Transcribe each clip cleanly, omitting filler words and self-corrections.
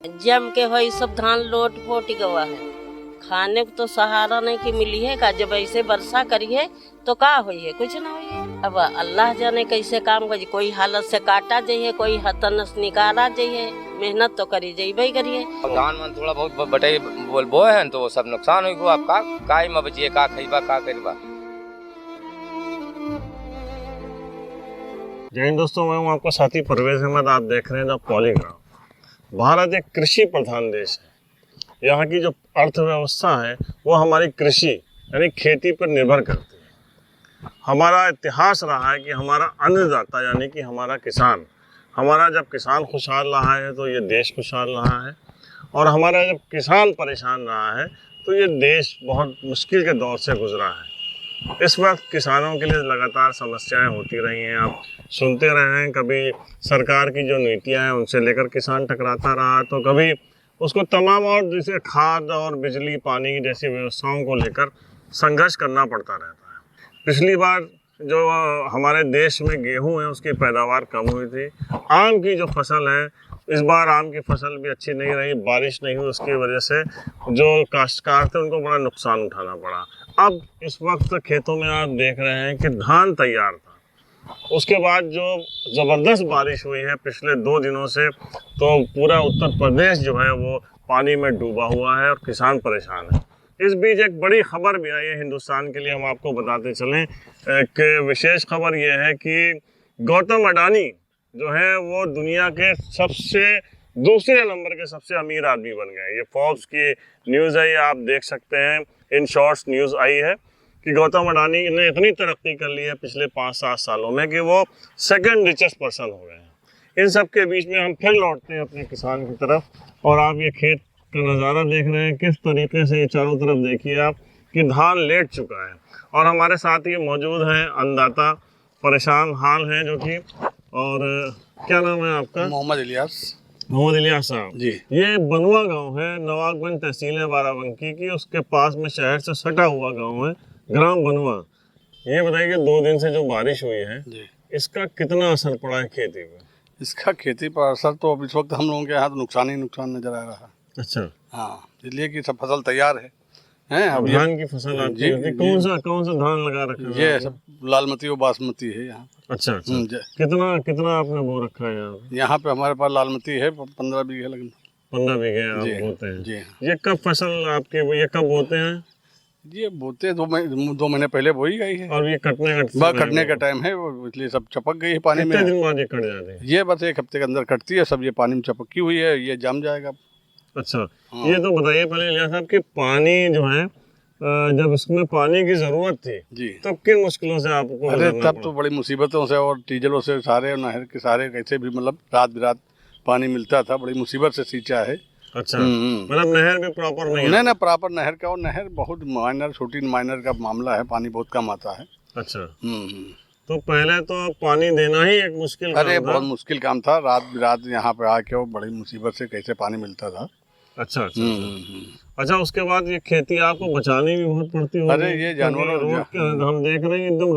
जम के भाई सब धान लोट पोट गवा है। खाने को तो सहारा नहीं कि मिली है का। जब ऐसे वर्षा करी है तो का हुई है, कुछ ना हुई है। अब अल्लाह जाने कैसे काम कर, कोई हालत से काटा जाइए, कोई हतनस निकाला जाइए, मेहनत तो करी जाइए करिए। धान मन थोड़ा बहुत बटे बोए हैं तो सब नुकसान हुई गो। आप का में बचिए, का खइबा का करबा। जय हिंद दोस्तों, मैं हूं आपका साथी परवेज अहमद। आप देख रहे हैं द पॉलीग्राफ। भारत एक कृषि प्रधान देश है। यहाँ की जो अर्थव्यवस्था है वो हमारी कृषि यानी खेती पर निर्भर करती है। हमारा इतिहास रहा है कि हमारा अन्नदाता यानी कि हमारा किसान, हमारा जब किसान खुशहाल रहा है तो ये देश खुशहाल रहा है, और हमारा जब किसान परेशान रहा है तो ये देश बहुत मुश्किल के दौर से गुजरा है। इस वक्त किसानों के लिए लगातार समस्याएं होती रही हैं। आप सुनते रहे हैं, कभी सरकार की जो नीतियां हैं उनसे लेकर किसान टकराता रहा, तो कभी उसको तमाम और जैसे खाद और बिजली पानी जैसी व्यवस्थाओं को लेकर संघर्ष करना पड़ता रहता है। पिछली बार जो हमारे देश में गेहूं है उसकी पैदावार कम हुई थी। आम की जो फसल है, इस बार आम की फसल भी अच्छी नहीं रही, बारिश नहीं हुई, उसकी वजह से जो काश्तकार थे उनको बड़ा नुकसान उठाना पड़ा। अब इस वक्त खेतों में आप देख रहे हैं कि धान तैयार था, उसके बाद जो ज़बरदस्त बारिश हुई है पिछले 2 दिनों से, तो पूरा उत्तर प्रदेश जो है वो पानी में डूबा हुआ है और किसान परेशान है। इस बीच एक बड़ी खबर भी आई है हिंदुस्तान के लिए, हम आपको बताते चलें कि विशेष खबर यह है कि गौतम अडानी जो है वो दुनिया के दूसरे नंबर के सबसे अमीर आदमी बन गए। ये फोर्ब्स की न्यूज़ है, ये आप देख सकते हैं। इन शॉर्ट्स न्यूज़ आई है कि गौतम अडानी ने इतनी तरक्की कर ली है पिछले 5-7 सालों में कि वो सेकंड रिचेस्ट पर्सन हो गए हैं। इन सब के बीच में हम फिर लौटते हैं अपने किसान की तरफ, और आप ये खेत का नज़ारा देख रहे हैं किस तरीके से। चारों तरफ देखिए आप कि धान लेट चुका है, और हमारे साथ ये मौजूद हैं अन्नदाता, परेशान हाल हैं जो कि। और क्या नाम है आपका? मोहम्मद इलियास साहब जी। ये बनवा गांव है, नवाबगंज तहसील है बाराबंकी की, उसके पास में शहर से सटा हुआ गांव है, ग्राम बनवा। ये बताइए कि 2 दिन से जो बारिश हुई है जी, इसका कितना असर पड़ा है खेती पे? इसका खेती पर असर तो अब इस वक्त हम लोगों के यहाँ तो नुकसान ही नुकसान नजर आ रहा है। अच्छा, हाँ, इसलिए कि सब फसल तैयार है अब धान की फसल आपकी जी, होती, कौन सा धान लगा रखा है? ये सब लालमती और बासमती है यहाँ। अच्छा अच्छा। कितना आपने बो रखा है यहाँ पे? यहाँ पे हमारे पास लालमती है 15 बीघे लगभग। 15 बीघे आप जी, बोते हैं? जी। ये कब फसल आपके, ये कब बोते हैं? ये बोते 2 महीने पहले बोई गई है, और ये कटने का टाइम है वो, इसलिए सब चपक गई है पानी में। कितने दिन बाद ये कट जाते हैं? ये बस 1 हफ्ते के अंदर कटती है सब। ये पानी में चपकी हुई है, ये जम जाएगा। अच्छा, हाँ। ये तो बताइए पहले इलियास साहब कि पानी जो है, जब इसमें पानी की जरूरत थी जी, तब किन मुश्किलों से आपको अरे गुजरना तब तो बड़ी मुसीबतों से और डीजलों से सारे नहर के सारे कैसे भी मतलब रात बिरात पानी मिलता था, बड़ी मुसीबत से सींचा है। अच्छा, मतलब नहर भी प्रॉपर नहीं है? नहीं, प्रॉपर नहर का, और नहर बहुत माइनर, छोटी माइनर का मामला है, पानी बहुत कम आता है। अच्छा, तो पहले तो पानी देना ही एक मुश्किल काम अरे था। बहुत मुश्किल काम था, रात बिरात यहाँ पे आके वो बड़ी मुसीबत से कैसे पानी मिलता था। अच्छा अच्छा। अच्छा, उसके बाद ये खेती आपको बचानी भी बहुत पड़ती होगी। अरे ये जानवरों, हम देख रहे हैं एकदम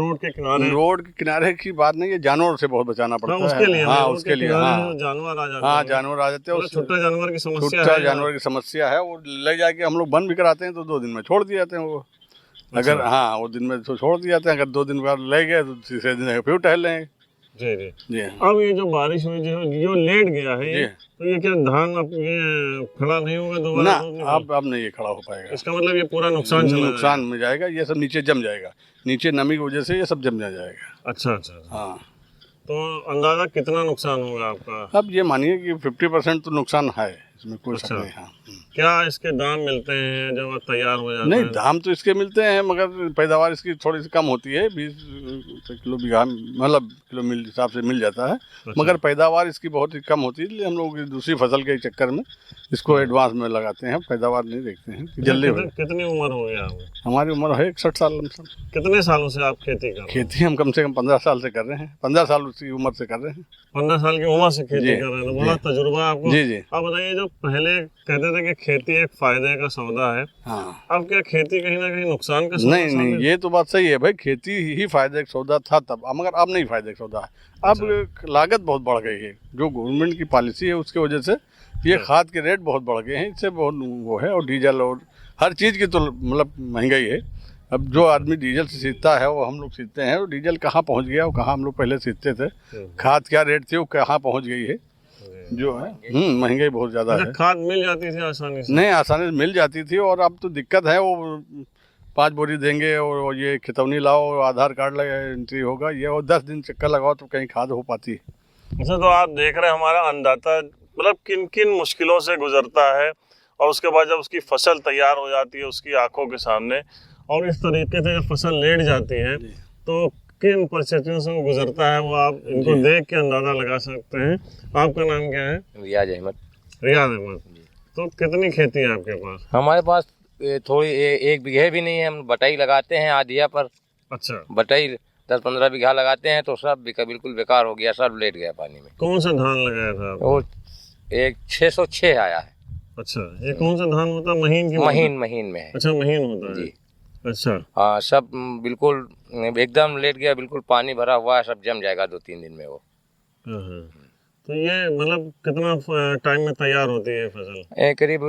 रोड के किनारे की बात नहीं है, जानवरों से बहुत बचाना पड़ता है। उसके लिए, हाँ, उसके लिए जानवर आ जाते हैं। हाँ, जानवर आ जाते हैं। छोटा जानवर की समस्या छोटा है। जानवर की समस्या है, वो ले जाके हम लोग बंद भी कराते हैं तो 2 दिन में छोड़ दिए जाते हैं वो। अगर हाँ, वो दिन में तो छोड़ दिए जाते हैं, अगर 2 दिन बाद ले गए तो तीसरे दिन फिर टहल लेंगे। जी जी जी। अब ये जो बारिश हुई जो लेट गया है ये, तो ये क्या धान अब ये खड़ा नहीं होगा दोबारा? ना, अब नहीं ये खड़ा हो पाएगा। इसका मतलब ये पूरा नुकसान में जाएगा। ये सब नीचे जम जाएगा, नीचे नमी की वजह से ये सब जम जाएगा। अच्छा अच्छा। हाँ, तो अंदाजा कितना नुकसान होगा आपका? अब ये मानिए कि 50% तो नुकसान है, इसमें कोई शक नहीं। हाँ, क्या इसके दाम मिलते हैं जब तैयार हो जाते हैं? नहीं, दाम तो इसके मिलते हैं, मगर पैदावार इसकी थोड़ी सी कम होती है। 20 किलो बीघा मतलब किलो मिल हिसाब से मिल जाता है। अच्छा। मगर पैदावार इसकी बहुत ही कम होती है, इसलिए हम लोग दूसरी फसल के चक्कर में इसको एडवांस में लगाते हैं, पैदावार नहीं देखते हैं कि जल्दी हो। कितनी उम्र हो गया आपकी? हमारी उम्र है 61 साल। कितने सालों से आप खेती कर रहे हैं? खेती हम कम से कम 15 साल से कर रहे हैं, 15 साल की उम्र से कर रहे हैं। 15 साल की उम्र से खेती कर रहे हैं, बड़ा तजुर्बा आपको। जी जी। आप बताइए, जो पहले कहते थे कि खेती एक फायदे का सौदा है, हाँ, अब क्या खेती कहीं ना कहीं नुकसान का सौदा? नहीं, ये तो बात सही है भाई, खेती ही फायदे का सौदा था तब, मगर अब नहीं फायदे का सौदा है। अब लागत बहुत बढ़ गई है, जो गवर्नमेंट की पॉलिसी है उसके वजह से ये खाद के रेट बहुत बढ़ गए हैं, इससे बहुत वो है। और डीजल और हर चीज़ की तो मतलब महंगाई है। अब जो आदमी डीजल से सीखता है वो हम लोग सीखते हैं, और डीजल कहाँ पहुंच गया और कहाँ हम लोग पहले सीखते थे, खाद क्या रेट थी वो कहाँ पहुंच गई है जो है। महंगाई बहुत ज़्यादा है। खाद मिल जाती थी आसानी से? नहीं, आसानी से मिल जाती थी, और अब तो दिक्कत है। वो 5 बोरी देंगे और ये खितौनी लाओ, आधार कार्ड लगा एंट्री होगा ये, और 10 दिन चक्कर लगाओ तो कहीं खाद हो पाती है। अच्छा, तो आप देख रहे हैं हमारा अन्नदाता मतलब किन किन मुश्किलों से गुजरता है, और उसके बाद जब उसकी फसल तैयार हो जाती है उसकी आंखों के सामने, और इस तरीके से जब फसल लेट जाती है तो किन परिस्थितियों से वो गुजरता है, वो आप इनको देख के अंदाजा लगा सकते हैं। आपका नाम क्या है? रियाज अहमद। रियाज अहमद। तो कितनी खेती है आपके पास? हमारे पास थोड़ी 1 बीघे भी नहीं है, हम बटाई लगाते हैं आधिया पर। अच्छा, बटाई 10-15 बीघा लगाते हैं तो सब बिल्कुल बेकार हो गया, सब लेट गया पानी में। कौन सा धान लगाया था आपने? वो एक 606 आया है। अच्छा, ये कौन सा धान होता है? महीन की? महीन में है। अच्छा, महीन होता है जी। अच्छा, हाँ, सब बिल्कुल एकदम लेट गया, बिल्कुल पानी भरा हुआ है, सब जम जाएगा 2-3 दिन में वो। हाँ। तो ये मतलब कितना टाइम में तैयार होती है फसल? करीब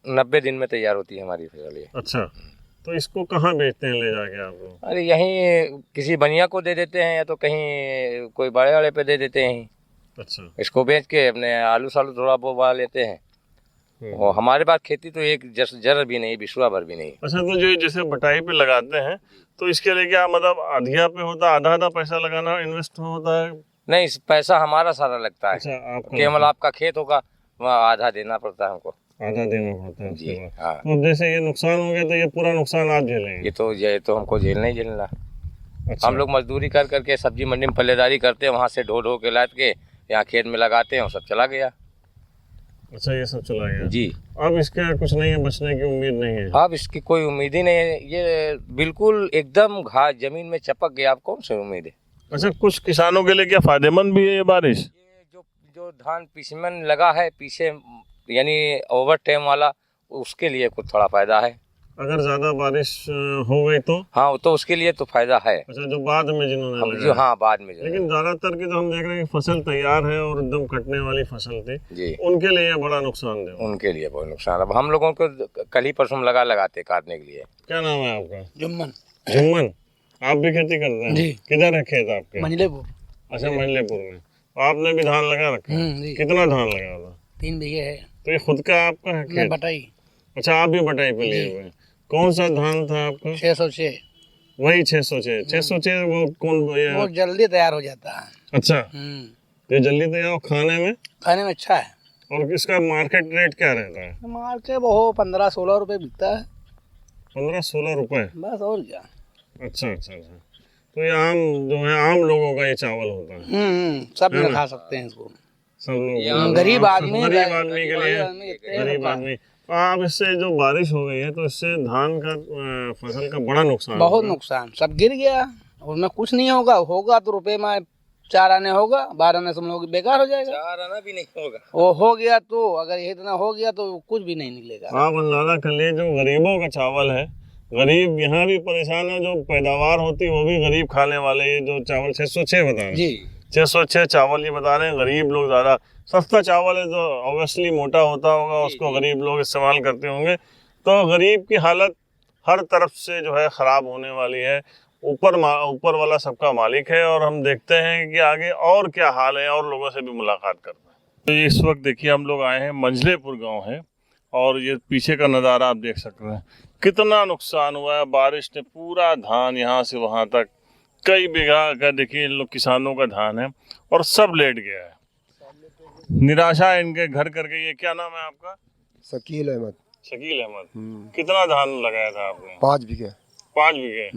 90 दिन में तैयार होती है हमारी फसल ये। अच्छा, तो इसको कहाँ बेचते हैं ले जाके आप लोग? अरे यहीं किसी बनिया को दे देते हैं, या तो कहीं कोई बड़े वाले पे दे देते हैं। अच्छा, इसको बेच के अपने आलू सालू थोड़ा बोवा लेते हैं। और हमारे पास खेती तो एक जर भी नहीं, बिस्वा भर भी नहीं। अच्छा, तो जो जैसे बटाई पे लगाते हैं तो इसके लिए क्या मतलब आधिया पे होता है, आधा पैसा लगाना इन्वेस्ट होता है? नहीं, पैसा हमारा सारा लगता है। अच्छा, आपका केवल आपका खेत होगा वहाँ आधा देना पड़ता है हमको। आधा देना पड़ता है जी उसके बाद। हाँ। तो जैसे ये नुकसान हो गया तो ये पूरा नुकसान आप झेलेंगे? ये तो हमको झेलना ही झेलना। अच्छा, हम लोग मजदूरी कर करके सब्जी मंडी में पल्लेदारी करते हैं, वहाँ से ढो के लाद के यहाँ खेत में लगाते हैं और सब चला गया। अच्छा, ये सब चला गया जी। अब इसका कुछ नहीं है, बचने की उम्मीद नहीं है? अब इसकी कोई उम्मीद ही नहीं है, ये बिल्कुल एकदम घास जमीन में चपक गया। अब कौन सी उम्मीद है? अच्छा, कुछ किसानों के लिए क्या फायदेमंद भी है ये बारिश? ये जो धान पीछे लगा है, पीछे यानी ओवर टाइम वाला, उसके लिए कुछ थोड़ा फायदा है। अगर ज्यादा बारिश हो गई तो? हाँ, तो उसके लिए तो फायदा है। अच्छा, जो बाद में जिन्होंने जो लगाया। हाँ बाद में जो लेकिन ज्यादातर की तो हम देख रहे हैं कि फसल तैयार है और एकदम कटने वाली फसल थी जी, उनके लिए बड़ा नुकसान दे। उनके लिए बहुत नुकसान। अब हम लोगों को कल ही परसों लगाते काटने के लिए। क्या नाम है आपका? जुम्मन। जुम्मन, आप भी खेती करते हैं? जी। किधर है खेत आपके? मंजलेपुर। अच्छा, मंजलेपुर में। आपने भी धान लगा रखा है? जी। कितना धान लगा था? 3 बीघे है। तो ये खुद का आपका है मैं खेत? बटाई। अच्छा, आप भी बटाई पे लिए हुए हैं। कौन सा धान था आपका? 606। वही 606। 606 वो कौन वो जल्दी तैयार हो जाता है। अच्छा, ये जल्दी तैयार हो, खाने में खाने में अच्छा है। और इसका मार्केट रेट क्या रहता है? मार के वो 15-16 रुपए बिकता है। 15-16 रुपए? बस और क्या। अच्छा। तो ये आम जो है, आम लोगों का ये चावल होता है? सब लोग खा सकते हैं इसको। सब लोग? गरीब आदमी के लिए? गरीब आदमी। अब इससे जो बारिश हो गई है तो इससे धान का फसल का बड़ा नुकसान बहुत नुकसान, सब गिर गया। उसमें कुछ नहीं होगा तो रुपए में 4 आने होगा, 12 आने से हम लोग बेकार हो जाएगा। 4 आना भी नहीं होगा। वो हो गया तो अगर ये इतना हो गया तो कुछ भी नहीं निकलेगा। आप अंदाजा कर लिए, जो गरीबों का चावल है, गरीब यहाँ भी परेशान है, जो पैदावार होती है वो भी गरीब खाने वाले। ये जो चावल 606 बता रहे हैं, 606 चावल ये बता रहे हैं, गरीब लोग ज़्यादा। सस्ता चावल है जो ऑब्वियसली मोटा होता होगा, उसको गरीब लोग इस्तेमाल करते होंगे। तो गरीब की हालत हर तरफ से जो है ख़राब होने वाली है। ऊपर वाला सबका मालिक है, और हम देखते हैं कि आगे और क्या हाल है, और लोगों से भी मुलाकात करते हैं। तो इस वक्त देखिए हम लोग आए हैं, मंजलेपुर गांव है, और ये पीछे का नज़ारा आप देख सकते हैं। कितना नुकसान हुआ है, बारिश ने पूरा धान यहाँ से वहाँ तक कई बीघा का देखिए इन लोग किसानों का धान है, और सब लेट गया है। निराशा है इनके घर करके। ये क्या नाम है आपका? शकील अहमद। शकील अहमद। कितना धान लगाया था आपने? 5 बीघे। 5 बीघे।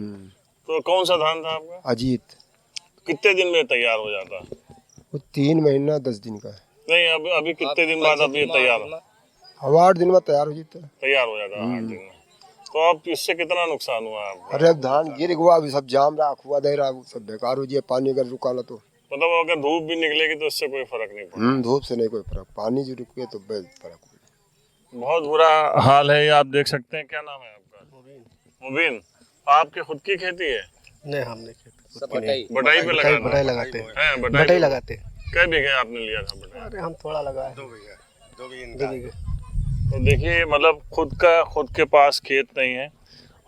तो कौन सा धान था आपका? अजीत। कितने दिन में तैयार हो जाता? वो 3 महीना 10 दिन का है। नहीं, अभी कितने दिन बाद अब ये तैयार हो? 8 दिन में तैयार हो जाता है। तैयार हो जाता है 8 दिन में। तो अब इससे कितना नुकसान हुआ आपका? अरे अब धान गिर गया, अभी सब जाम रहा, खुआ दे रहा, सब बेकार हो जाए। पानी अगर रुका ना तो मतलब अगर धूप भी निकलेगी तो इससे कोई फर्क नहीं पड़ेगा? धूप से नहीं कोई फर्क, पानी जो रुके तो बेल फर्क। बहुत बुरा हाल है, ये आप देख सकते हैं। क्या नाम है आपका? मुबीन। आपके खुद की खेती है? नहीं, हम नहीं बटाई पे बटाई लगाते हैं। हैं? बटाई लगाते हैं। कै बीघे आपने लिया था बटाई? अरे हम थोड़ा लगाए। जो भी इनका है। तो देखिए मतलब खुद के पास खेत नहीं है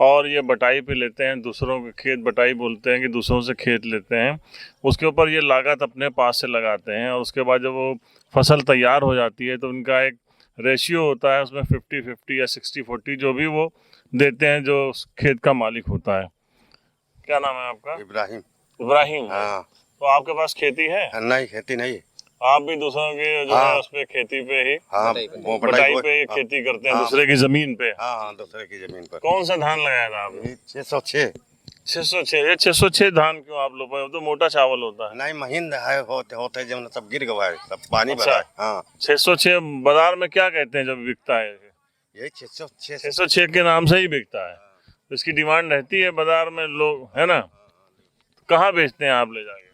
और ये बटाई पे लेते हैं, दूसरों के खेत बटाई बोलते हैं कि दूसरों से खेत लेते हैं, उसके ऊपर ये लागत अपने पास से लगाते हैं और उसके बाद जब वो फसल तैयार हो जाती है तो उनका एक रेशियो होता है, उसमें 50-50 या 60-40 जो भी वो देते हैं जो खेत का मालिक होता है। क्या नाम है आपका? इब्राहिम। इब्राहिम। हाँ। तो आपके पास खेती है? नहीं, खेती नहीं। आप भी दूसरों के जो हाँ। है उस पे खेती पे ही, हाँ, वो बटाई वो- पे ही खेती करते हैं, हाँ। दूसरे की जमीन पे। हाँ, दूसरे की जमीन पर। कौन सा धान लगाया था आपने? 606। 606। ये 606 धान क्यों आप लोग? तो मोटा चावल होता है। नहीं, महीन है, होते जब सब गिर गया है, सब पानी अच्छा। भरा है। हाँ, 606 बाजार में क्या कहते हैं जब बिकता है? यही 606। 606 के नाम से ही बिकता है, तो इसकी डिमांड रहती है बाजार में, लोग है ना। कहाँ बेचते हैं आप ले जाके?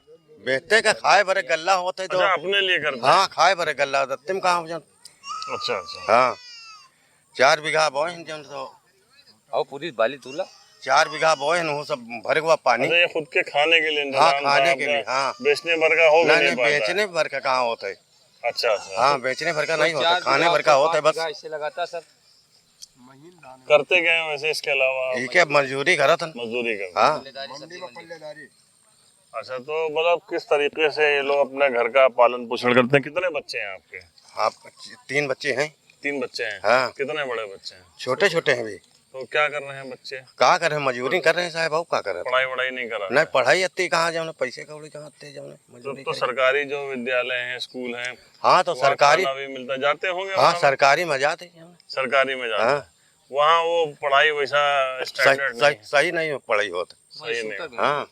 बेचते का खाए भरे गल्ला होते तो। अच्छा, अपने लिए करते हैं। हाँ, खाए भरे गल्ला होता तुम कहाँ हो जान। अच्छा अच्छा। हाँ, 4 बीघा बोए हैं जन तो। और पूरी बाली तूला 4 बीघा बोए हैं, वो सब भरे हुआ पानी। अच्छा, ये खुद के खाने के लिए हाँ, इंतजाम था खाने आपका? के लिए। हाँ, बेचने भर का हो भी नहीं नहीं नहीं, पाता है। बेचने भर का कहाँ होता है। अच्छा अच्छा। हाँ, बेचने भर का नहीं होता, खाने भर का होता है बस। इससे लगाता सर। करते गए हैं वैसे, इसके अलावा ये क्या मजदूरी करा था। मजदूरी कर? हाँ, अच्छा, तो मतलब किस तरीके से ये लोग अपने घर का पालन पोषण करते हैं? कितने बच्चे हैं आपके? आप 3 बच्चे हैं। 3 बच्चे हैं। हाँ, कितने बड़े बच्चे हैं? छोटे छोटे हैं भी। तो क्या कर रहे हैं बच्चे? का कर रहे हैं, मजदूरी कर रहे हैं साहब। क्या कर रहे हैं। पढ़ाई वढ़ाई नहीं करा? नहीं, पढ़ाई इतनी कहाँ जाओ, पैसे कौड़ी कहाँ आते जाओ, तो मजदूरी तो करें। सरकारी जो विद्यालय हैं, स्कूल हैं, हाँ, तो वहाँ सरकारी। खाना भी मिलता, जाते होंगे हाँ, वहाँ? सरकारी में जाते हैं। सरकारी में जाते हाँ, हैं। वहाँ वो पढ़ाई वैसा स्टैंडर्ड नहीं है। सही नहीं पढ़ाई होता। सही नहीं हाँ,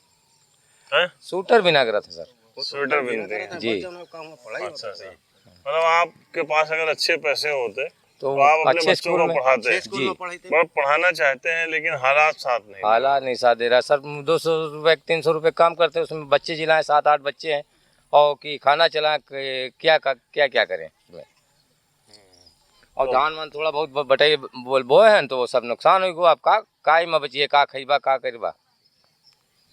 है। सूटर बिना करा था सर। स्वेटर बिनते हैं। जी। पढ़ाई अच्छा अच्छा। मतलब आपके पास अगर अच्छे पैसे होते तो तो आप अपने अच्छे बच्चों स्कूल को में पढ़ाते। स्कूल जी। में पढ़ाई थे। मतलब पढ़ाना चाहते हैं लेकिन हालात साथ नहीं। हालात नहीं साथ दे रहा सर। 200 रुपये 300 रुपये काम करते हैं, उसमें बच्चे जिलाएं 7-8 बच्चे हैं और कि खाना चलाएं, क्या क्या करें उसमें। और धान मान थोड़ा बहुत बटाई बोए हैं तो वो सब नुकसान हो गया। आप का में बचिए, का खरीबा का करीबा।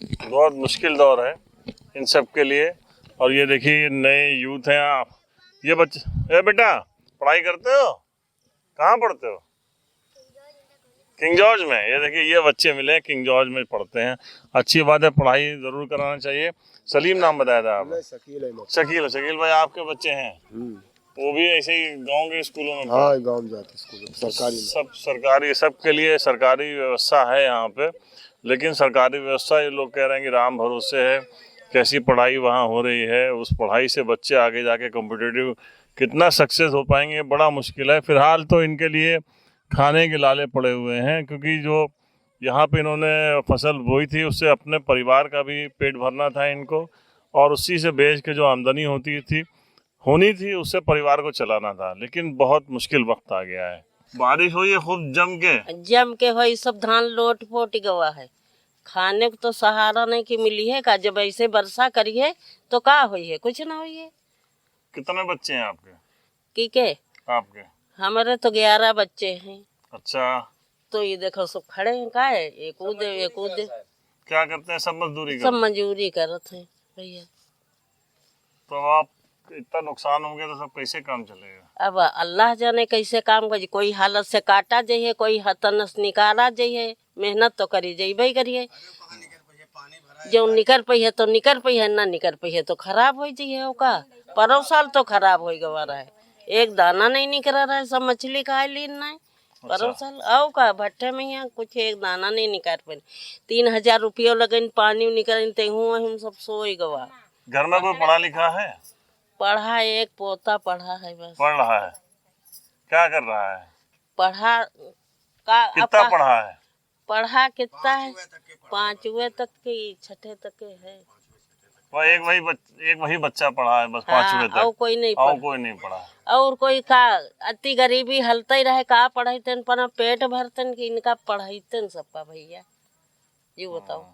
बहुत मुश्किल दौर है इन सब के लिए। और ये देखिए नए यूथ हैं आप, ये बच्चे। ए बेटा, पढ़ाई करते हो? कहाँ पढ़ते हो? किंग जॉर्ज में। ये देखिए ये बच्चे मिले हैं, किंग जॉर्ज में पढ़ते हैं। अच्छी बात है, पढ़ाई जरूर कराना चाहिए। सलीम नाम बताया था आप? शकील भाई आपके बच्चे हैं? वो भी ऐसे ही गांव के स्कूलों में? हाँ, गाँव में जाते स्कूल में, सरकारी में। सब सरकारी, सबके लिए सरकारी व्यवस्था है यहाँ पे, लेकिन सरकारी व्यवस्था ये लोग कह रहे हैं कि राम भरोसे है। कैसी पढ़ाई वहाँ हो रही है, उस पढ़ाई से बच्चे आगे जाके कॉम्पिटिटिव कितना सक्सेस हो पाएंगे, बड़ा मुश्किल है। फिलहाल तो इनके लिए खाने के लाले पड़े हुए हैं, क्योंकि जो यहाँ पे इन्होंने फसल बोई थी उससे अपने परिवार का भी पेट भरना था इनको, और उसी से बेच के जो आमदनी होनी थी उससे परिवार को चलाना था। लेकिन बहुत मुश्किल वक्त आ गया है। बारिश हुई है खूब जम के हो, सब धान लोट पोट गवा है। खाने को तो सहारा नहीं कि मिली है का, जब ऐसे वर्षा करिए तो का हुई है, कुछ ना हुई है। कितने बच्चे हैं आपके? के आपके? हमारे तो 11 बच्चे हैं। अच्छा। तो ये देखो सब खड़े हैं, का है, एक उदे क्या करते हैं? सब मजदूरी सब मजदूरी करते हैं भैया। तो आप इतना नुकसान हो गया तो सब कैसे काम चलेगा? अब अल्लाह जाने कैसे काम कर, कोई हालत से काटा जाइए, कोई हतनस निकाला जाइए, मेहनत तो करी जाइए करिए। जो निकर पई है तो निकर पई है, ना निकर पई है तो खराब हो जाइए। का परो साल तो खराब हो गवा रहा है, एक दाना नहीं निकल रहा है, सब मछली खा ली नहीं। परो साल आओ का भट्टे में यहाँ कुछ एक दाना नहीं निकाल पाए। 3000 रुपये लगन पानी निकल हम सब सोई गवा। घर में कोई पढ़ा लिखा है? पढ़ा, एक पोता पढ़ा है बस। पढ़ रहा है? क्या कर रहा है? पढ़ा का कितना पढ़ा है? पढ़ा कितना है? 5वीं तक की, 6ठे तक के है। वो एक वही बच्चा पढ़ा है बस, 5वीं तक? और कोई नहीं और कोई नहीं पढ़ा? और कोई का अति गरीबी हलते ही रहे, का पढ़ाई पर पेट भरतन की इनका पढ़ाई सबका भैया, ये बताओ।